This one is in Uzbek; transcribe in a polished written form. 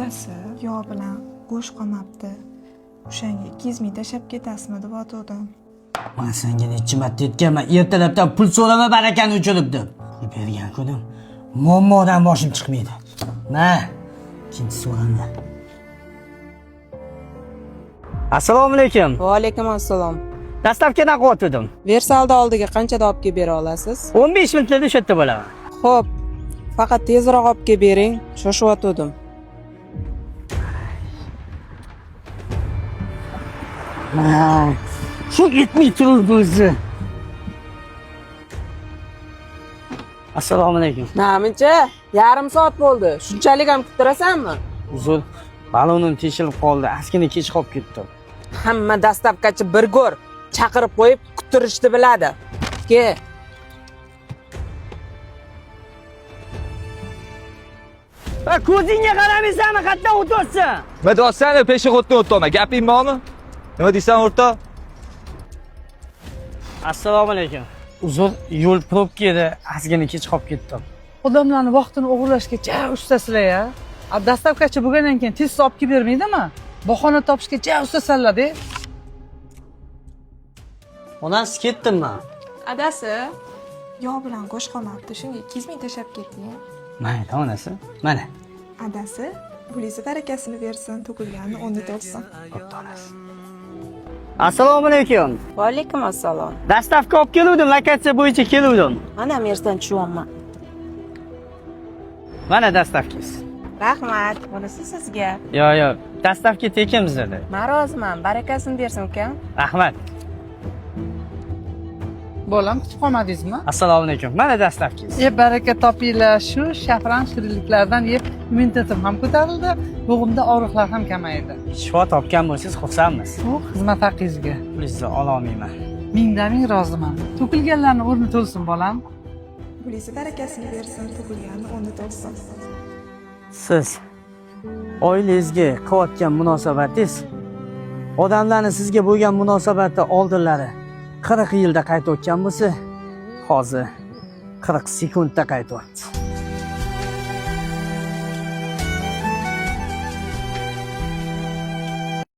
Adasi yog' bilan go'sht qolmabdi. O'shanga 200 ming tashlab ketasizmi deb o'tdim. Men senga necha marta aytganman, ertalabdan pul so'rama barakani uchirib deb. Pul bergan kunim muammodan boshim chiqmaydi. Ma, ikkinchi so'rama. Assalomu alaykum. Va alaykum assalom. Dastavkadan qo'ydim. Versalda oldiga qanchada olib kelib bera olasiz? 15 minutlarda shu yerda bo'laman. Xo'p, faqat tezroq olib kelib bering, shoshyotgandim. Shu yetmay turibdi o'zi. Assalomu alaykum. Namuncha, yarim soat bo'ldi. Shunchalik ham kutirasanmi? Uzr, balonim teshilib qoldi. Askina kech qolib ketdim. Hamma dastavkachi bir go'r chaqirib qo'yib kutirishni biladi. Ke. Ko'zingga qaramaysanmi? Qayerdan o'tyapsan? Nima deyapsan? Peshixoddan o'taman. Gaping bormi? Nima deysan o'rta? Assalomu alaykum. Uzr, yo'l probka edi. Ozgina kech qolib ketdim. Odamlarni vaqtini o'g'irlashga ja ustasizlar-ya. Dastavkachi bo'lgandan keyin tez olib kelib bermaydimi? Bahona topishga ja ustasanlar-da. Onasiz ketdimmi? Adasi yog' bilan go'sht qolmabdi. Shunga 200 ming tashlab ketding. Mayli, onasi. Mana. Adasi pulingiz barakasini bersin, to'kilganini o'rnida olsin. Bo'pti, onasi. Assalomu alaykum. Va alaykum assalom. Dastavka olib keluvdim, lokatsiya bo'yicha keluvdim. Mana merdan tushyapman. Mana dastavkangiz. Rahmat, bunisi sizga. Yo'q, dastavka tekin bizda. Men roziman, barakasini bersin ukam. Rahmat. Bolam kutib qolmadingizmi? Assalomu alaykum. Mana dastavkangiz. Baraka topinglar. Shu shafran shirinliklardan yeb immunitetim ham ko'tarildi, bo'g'imda og'riqlar ham kamaydi. Shifo topgan bo'lsangiz xursandmiz. Bu xizmat haqingizga. Pulingizni ola olmayman. Mingdan ming roziman. To'kilganlarning o'rni to'lsin bolam. Pulingiz barakasini bersin, to'kilganini o'rnida olsin. Siz oilangizga qilayotgan munosabatingiz odamlarning sizga bo'lgan munosabati oldinlari 40 yilda qaytayotgan bo'lsa, hozir 40 sekundda qaytyapti.